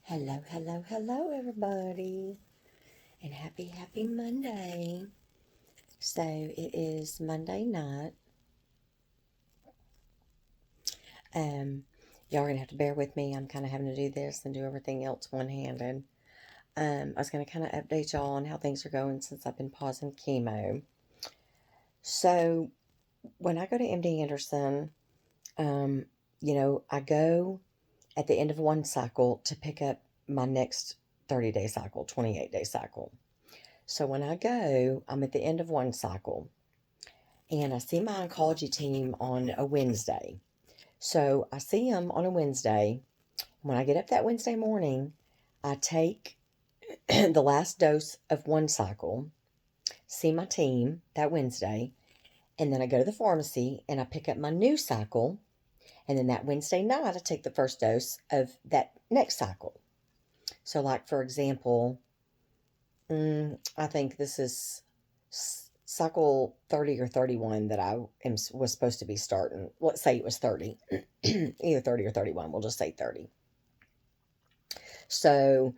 Hello, hello, hello, everybody, and happy Monday. So it is Monday night. Um, y'all are gonna have to bear with me. I'm kind of having to do this and do everything else one-handed. I was gonna kind of update y'all on how things are going since I've been pausing chemo. So when I go to MD Anderson, um, I go at the end of one cycle to pick up my next 30-day cycle, 28-day cycle. So when I go, I'm at the end of one cycle and I see my oncology team on a Wednesday. So I see them on a Wednesday. When I get up that Wednesday morning, I take the last dose of one cycle, see my team that Wednesday, and then I go to the pharmacy and I pick up my new cycle. And then that Wednesday night, I take the first dose of that next cycle. So, like, for example, I think this is cycle 30 or 31 that was supposed to be starting. Let's say it was 30, either 30 or 31. We'll just say 30. So,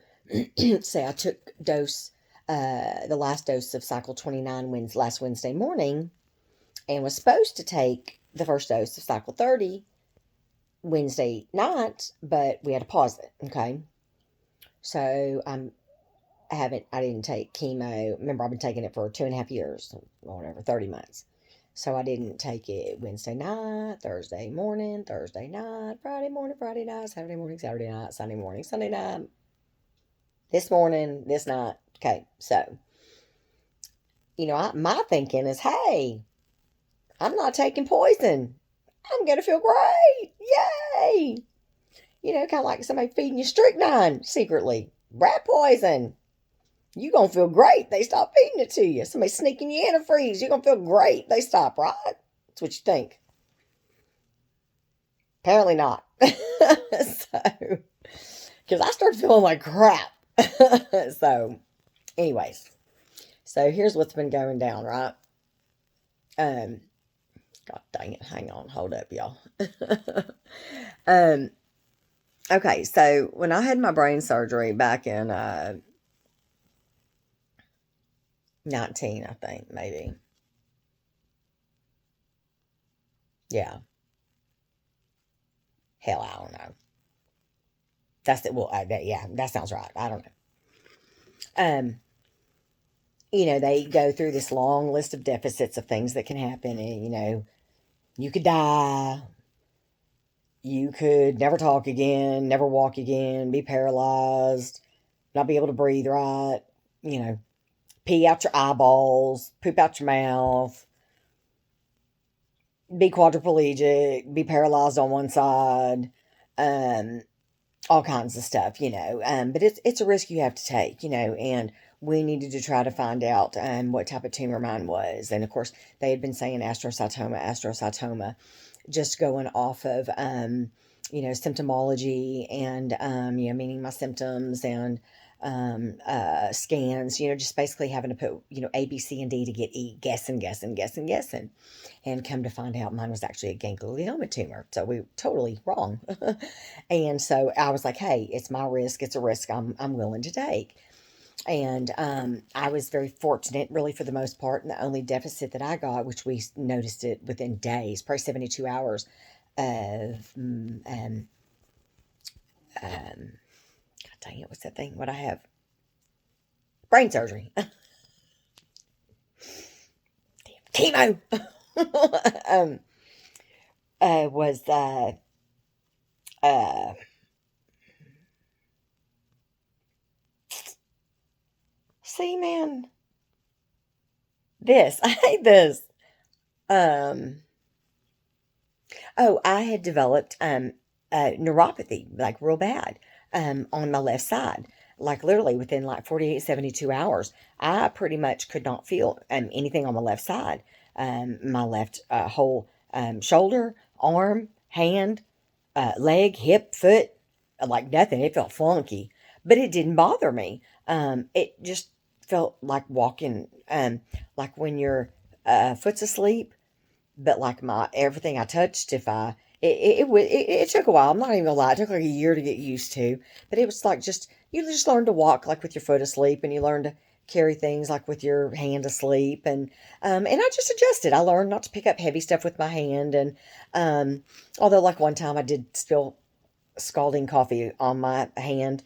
say I took the last dose of cycle 29 last Wednesday morning and was supposed to take the first dose of cycle 30 Wednesday night, but we had to pause it. Okay. So I didn't take chemo. Remember, I've been taking it for 2.5 years, or whatever, 30 months. So I didn't take it Wednesday night, Thursday morning, Thursday night, Friday morning, Friday night, Saturday morning, Saturday night, Sunday morning, Sunday night, this morning, this night. Okay, so, my thinking is, hey, I'm not taking poison. I'm going to feel great. Yay. Kind of like somebody feeding you strychnine secretly. Rat poison. You're going to feel great. They stop feeding it to you. Somebody sneaking you antifreeze. You're going to feel great. They stop, right? That's what you think. Apparently not. So, because I started feeling like crap. So, anyways. So, here's what's been going down, right? God dang it. Hang on. Hold up, y'all. um, okay. So, when I had my brain surgery back in 19, I think, maybe. Yeah. Hell, I don't know. That's it. Well, yeah, that sounds right. I don't know. Um, they go through this long list of deficits of things that can happen, and you could die, you could never talk again, never walk again, be paralyzed, not be able to breathe right, you know, pee out your eyeballs, poop out your mouth, be quadriplegic, be paralyzed on one side, um, all kinds of stuff, but it's a risk you have to take, and we needed to try to find out what type of tumor mine was. And of course, they had been saying astrocytoma, just going off of, symptomology and, meaning my symptoms and scans, just basically having to put, A, B, C, and D to get E, guessing. And come to find out mine was actually a ganglioglioma tumor. So we were totally wrong. And so I was like, hey, it's my risk. It's a risk I'm willing to take. And I was very fortunate, really, for the most part. And the only deficit that I got, which we noticed it within days, probably 72 hours of, God dang it, what's that thing? What I have? Brain surgery. Chemo. um, was uh, see, man, I hate this. Um, I had developed neuropathy, like real bad, on my left side. Like literally within like 48, 72 hours, I pretty much could not feel anything on my left side. My left whole shoulder, arm, hand, leg, hip, foot, like nothing. It felt funky, but it didn't bother me. It just felt like walking, like when your foot's asleep, but like my everything I touched, if I it took a while. I'm not even gonna lie. It took like a year to get used to, but it was like you just learn to walk like with your foot asleep, and you learn to carry things like with your hand asleep, and I just adjusted. I learned not to pick up heavy stuff with my hand, and although like one time I did spill scalding coffee on my hand.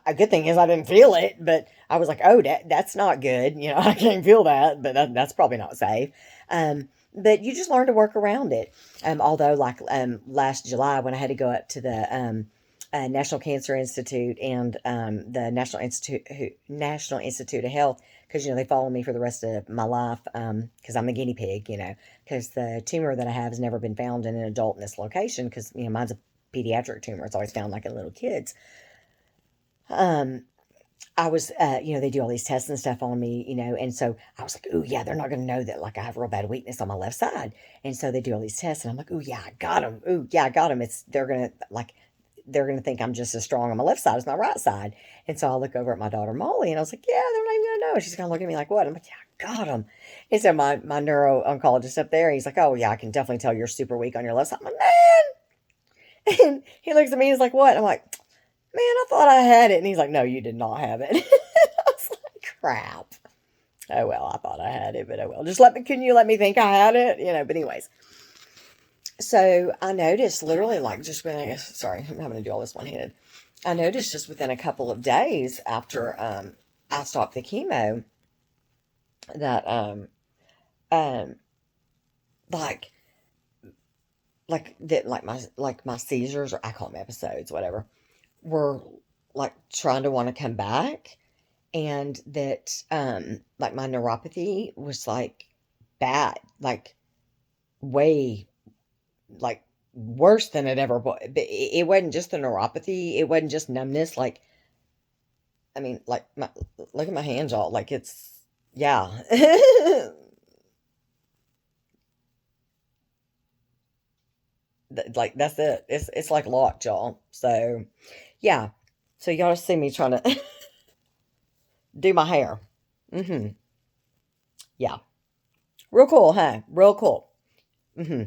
A good thing is I didn't feel it, but I was like, "Oh, that's not good." I can't feel that, but that's probably not safe. But you just learn to work around it. Although, like last July, when I had to go up to the National Cancer Institute and the National Institute of Health, because they follow me for the rest of my life, because I'm the guinea pig. Because the tumor that I have has never been found in an adult in this location, because mine's a pediatric tumor. It's always found like in little kids. Um, I was, they do all these tests and stuff on me, and so I was like, "Oh yeah, they're not going to know that like I have real bad weakness on my left side." And so they do all these tests, and I'm like, "Oh yeah, I got them. Oh yeah, I got them." They're gonna think I'm just as strong on my left side as my right side. And so I look over at my daughter Molly, and I was like, "Yeah, they're not even gonna know." And she's kind of looking at me like, "What?" I'm like, "Yeah, I got them." And so my neuro oncologist up there, he's like, "Oh yeah, I can definitely tell you're super weak on your left side." I'm like, "Man," and he looks at me, he's like, "What?" I'm like, "Man, I thought I had it." And he's like, "No, you did not have it." I was like, "Crap." Oh well, I thought I had it, but oh well. Can you let me think I had it? But anyways. So I noticed literally like just when sorry, I'm having to do all this one handed. I noticed just within a couple of days after I stopped the chemo that um like like my seizures, or I call them episodes, whatever, were like trying to want to come back, and that like my neuropathy was like bad, like way like worse than it ever was. But it wasn't just the neuropathy, it wasn't just numbness, like I mean like look at my hands, all like it's yeah. Like that's it, it's like locked, y'all. So yeah, so y'all see me trying to do my hair. Mm-hmm. Yeah, real cool, huh? Real cool. Mm-hmm.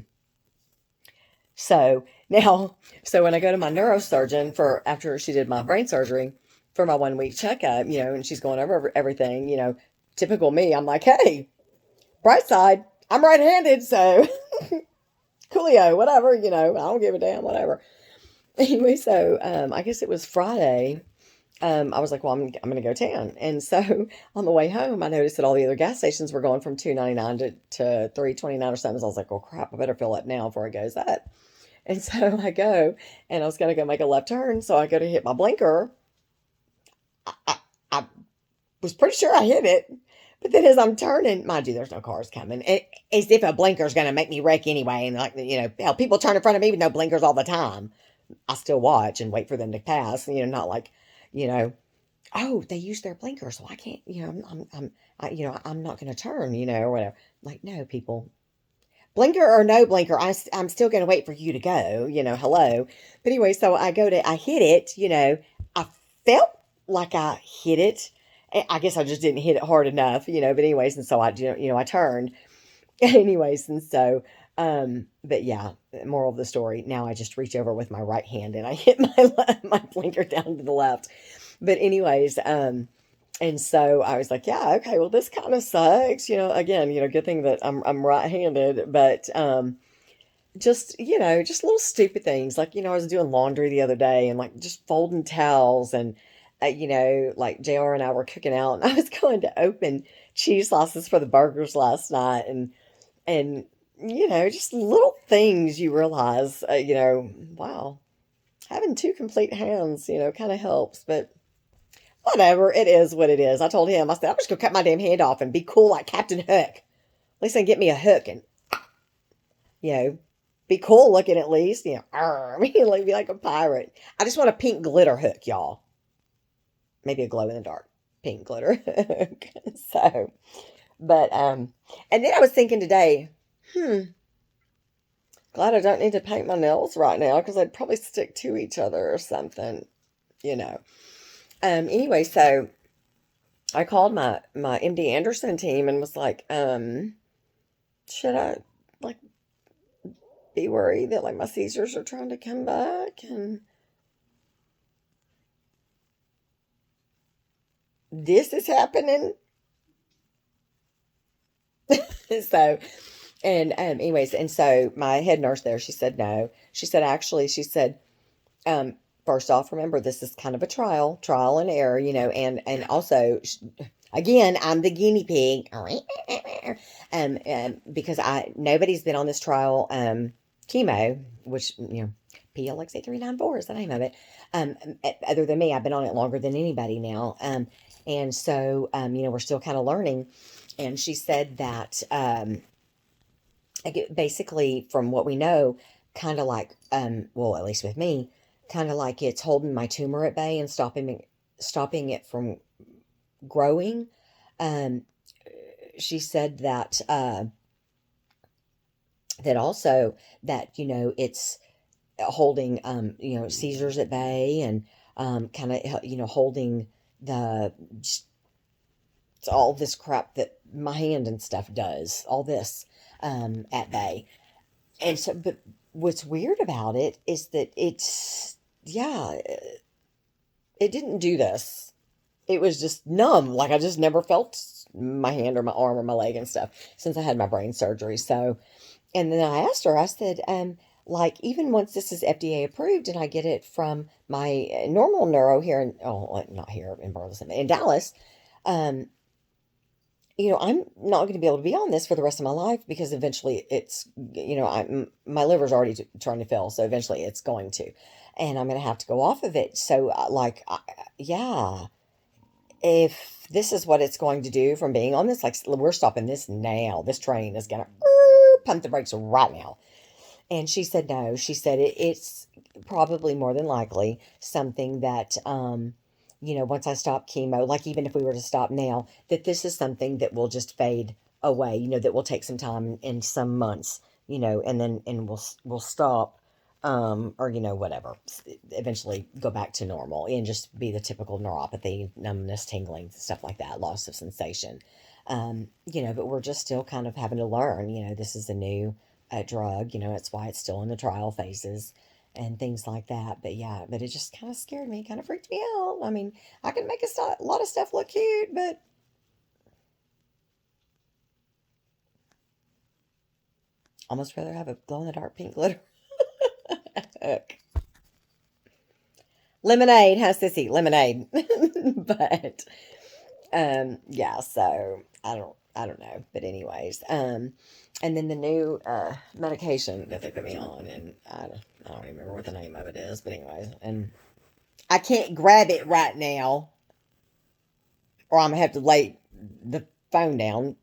So now, so when I go to my neurosurgeon for after she did my brain surgery for my 1 week checkup, and she's going over everything, typical me, I'm like, "Hey, bright side, I'm right-handed, so coolio, whatever, I don't give a damn, whatever." Anyway, so I guess it was Friday. I was like, "Well, I'm gonna go tan," and so on the way home, I noticed that all the other gas stations were going from 2.99 to 3.29 or something. So I was like, "Well, crap, I better fill up now before it goes up." And so I go, and I was gonna go make a left turn, so I go to hit my blinker. I was pretty sure I hit it, but then as I'm turning, mind you, there's no cars coming. As if a blinker's gonna make me wreck anyway, and like hell, people turn in front of me with no blinkers all the time. I still watch and wait for them to pass. Not like, you know, oh, they use their blinker, so I can't. I'm not gonna turn, or whatever. Like, no, people, blinker or no blinker, I'm still going to wait for you to go, hello. But anyway, so I hit it, I felt like I hit it. I guess I just didn't hit it hard enough, but anyways, and so I turned. Anyways, and so, but yeah, moral of the story, now I just reach over with my right hand and I hit my blinker down to the left. But anyways, and so I was like, "Yeah, okay, well, this kind of sucks." Again, good thing that I'm right-handed, but just little stupid things. Like, I was doing laundry the other day and like just folding towels, and like JR and I were cooking out, and I was going to open cheese sauces for the burgers last night, and just little things you realize, wow, having two complete hands, kind of helps, but whatever, it is what it is. I told him, I said, "I'm just gonna cut my damn hand off and be cool like Captain Hook. At least I can get me a hook and, you know, be cool looking at least. I mean, like, be like a pirate." I just want a pink glitter hook, y'all. Maybe a glow in the dark pink glitter hook. So, but, and then I was thinking today, glad I don't need to paint my nails right now because they'd probably stick to each other or something, you know. Anyway, so I called my MD Anderson team and was like, should I like be worried that like my seizures are trying to come back, and this is happening. So, and anyways, and so my head nurse there, she said no. She said actually, she said, um, first off, remember this is kind of a trial and error, and also again, I'm the guinea pig, because I nobody's been on this trial, chemo, which PLX8394 is the name of it, um, other than me. I've been on it longer than anybody now, and so we're still kind of learning, and she said that basically from what we know, kind of like well, at least with me, kind of like it's holding my tumor at bay and stopping it from growing. um she said that that also that it's holding seizures at bay, and kind of holding the all this crap that my hand and stuff does, all this at bay. And so, but what's weird about it is that yeah, it didn't do this. It was just numb. Like I just never felt my hand or my arm or my leg and stuff since I had my brain surgery. So, and then I asked her, I said, like, even once this is FDA approved and I get it from my normal neuro here in, oh, not here in Burleson, in Dallas, um, I'm not going to be able to be on this for the rest of my life because eventually my liver's already trying to fail. So eventually it's going to, and I'm going to have to go off of it. So, yeah, if this is what it's going to do from being on this, like we're stopping this now. This train is going to pump the brakes right now. And she said no. She said it's probably more than likely something that, once I stop chemo, like even if we were to stop now, that this is something that will just fade away, that will take some time in some months, and we'll stop, or, whatever, eventually go back to normal and just be the typical neuropathy, numbness, tingling, stuff like that, loss of sensation. But we're just still kind of having to learn, this is a new drug, it's why it's still in the trial phases and things like that. But yeah, but it just kind of scared me, kind of freaked me out. I mean, I can make a lot of stuff look cute, but almost rather have a glow in the dark pink glitter. Lemonade, huh, sissy? Lemonade. But yeah, so I don't know. But anyways, and then the new medication that they put me on, and I don't even remember what the name of it is, but anyways, and I can't grab it right now, or I'm gonna have to lay the phone down,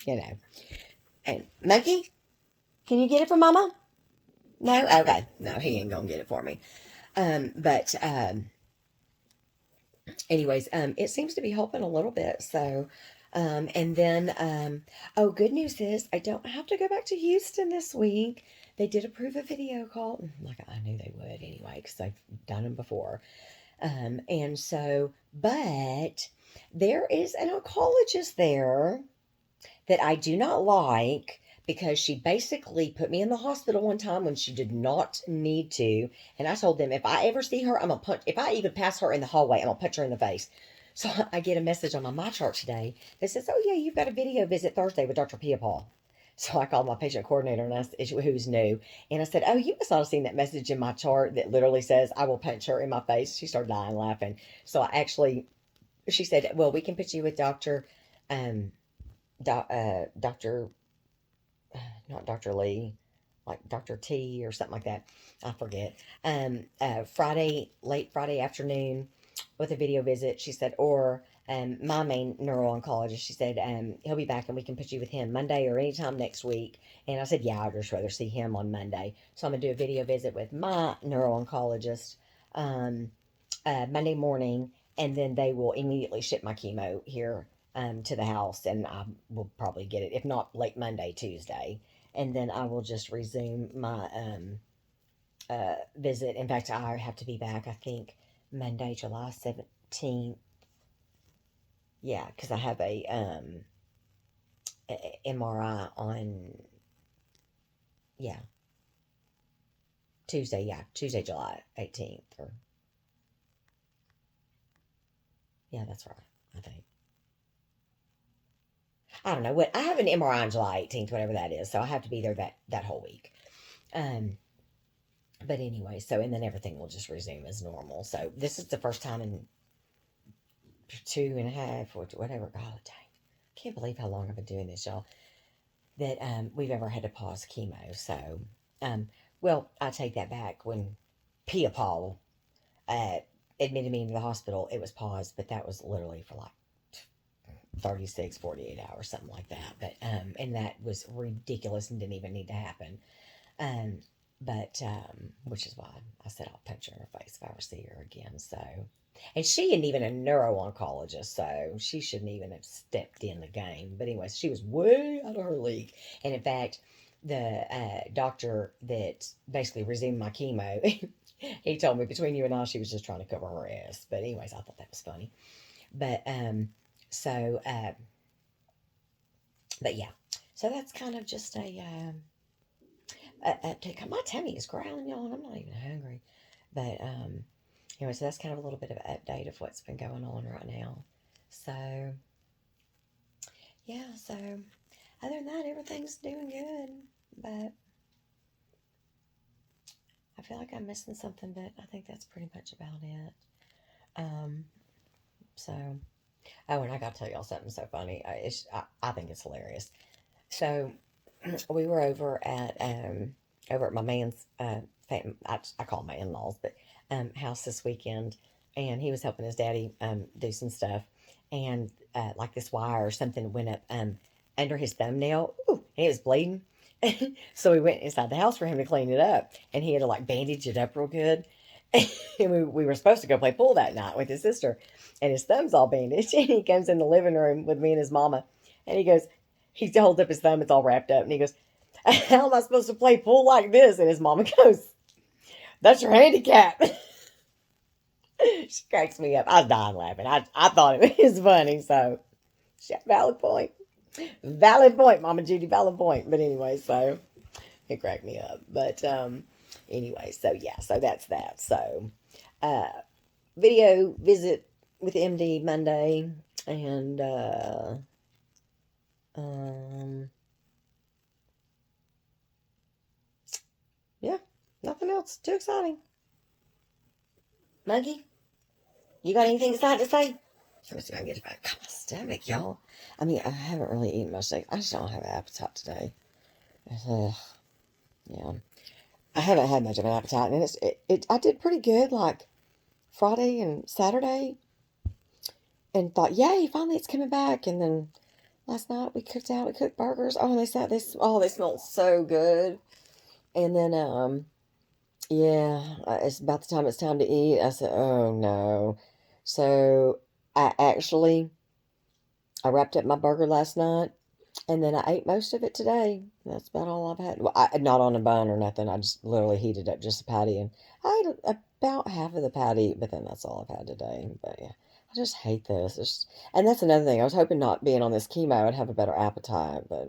you know. And Monkey, can you get it for Mama? No, okay, no, he ain't gonna get it for me. But anyways, it seems to be helping a little bit. So, and then, oh, good news is I don't have to go back to Houston this week. They did approve a video call. Like I knew they would anyway, because I've done them before. And so, but there is an oncologist there that I do not like because she basically put me in the hospital one time when she did not need to. And I told them if I ever see her, I'm going to punch, if I even pass her in the hallway, I'm going to punch her in the face. So I get a message on my chart today that says, oh, yeah, you've got a video visit Thursday with Dr. Pia Paul. So I called my patient coordinator and asked who's new. And I said, oh, you must not have seen that message in my chart that literally says, I will punch her in my face. She started dying laughing. So I actually, she said, well, we can put you with Dr. Um, Dr. Not Dr. Lee, like Dr. T or something like that. I forget. Late Friday afternoon with a video visit, she said, or my main neuro-oncologist, she said, he'll be back and we can put you with him Monday or anytime next week. And I said, yeah, I'd just rather see him on Monday. So I'm going to do a video visit with my neuro-oncologist Monday morning, and then they will immediately ship my chemo here to the house, and I will probably get it, if not late Monday, Tuesday. And then I will just resume my visit. In fact, I have to be back, I think, Monday, July 17th. Yeah, because I have a MRI on, yeah, Tuesday, yeah, Tuesday, July 18th. Or yeah, that's right. I think. I don't know what I have an MRI on July 18th, whatever that is. So I have to be there that whole week. Um, but anyway, so and then everything will just resume as normal. So this is the first time in 2.5 or whatever. God dang, can't believe how long I've been doing this, y'all. That we've ever had to pause chemo. So, um, well, I take that back. When Pia Paul uh, admitted me into the hospital, it was paused, but that was literally for like 36, 48 hours, something like that. But and that was ridiculous and didn't even need to happen. Um, but which is why I said I'll punch her in her face if I ever see her again. So, and she isn't even a neuro-oncologist, so she shouldn't even have stepped in the game. But anyways, she was way out of her league. And in fact, the doctor that basically resumed my chemo, he told me between you and I, she was just trying to cover her ass. But anyways, I thought that was funny. But so but yeah, so that's kind of just my tummy is growling, y'all, and I'm not even hungry. But anyway, so that's kind of a little bit of an update of what's been going on right now. So yeah, so other than that, everything's doing good. But I feel like I'm missing something, but I think that's pretty much about it. Um, so oh, and I got to tell y'all something so funny. I think it's hilarious. So we were over at my man's I call my in-laws, but house this weekend, and he was helping his daddy do some stuff, and like this wire or something went up under his thumbnail. Ooh, and it was bleeding. So we went inside the house for him to clean it up, and he had to like bandage it up real good. And we were supposed to go play pool that night with his sister, and his thumb's all bandaged. And he comes in the living room with me and his mama, and he holds up his thumb, it's all wrapped up, and he goes, "How am I supposed to play pool like this?" And his mama goes, "That's your handicap." She cracks me up. I was dying laughing. I thought it was funny, so valid point. Valid point, Mama Judy, valid point. But anyway, so it cracked me up. But anyway, so yeah, so that's that. So uh video visit with MD Monday, and um yeah, nothing else too exciting. Monkey, you got anything exciting to say? Let me see if I can get it back. My stomach, y'all. I mean, I haven't really eaten much today. I just don't have an appetite today. Yeah, I haven't had much of an appetite, and I did pretty good like Friday and Saturday, and thought, yay, finally it's coming back. And then last night we cooked out. We cooked burgers. Oh, they smelled so good. And then yeah, it's about the time it's time to eat. I said, oh no. So I wrapped up my burger last night, and then I ate most of it today. That's about all I've had. Well, not on a bun or nothing. I just literally heated up just a patty, and I ate about half of the patty, but then that's all I've had today. But yeah, I just hate this. And that's another thing. I was hoping not being on this chemo, I'd have a better appetite, but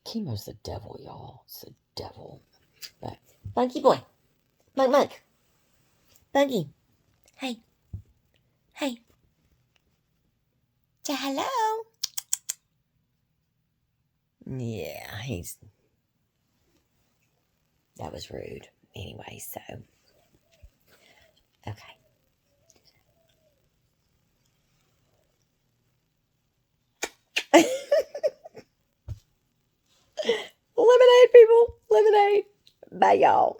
chemo's the devil, y'all. It's the devil. But Bunky boy, Mike, Bunky, hey, hey, say hello. Yeah, that was rude. Anyway, so, okay. Lemonade, people. Lemonade. Bye, y'all.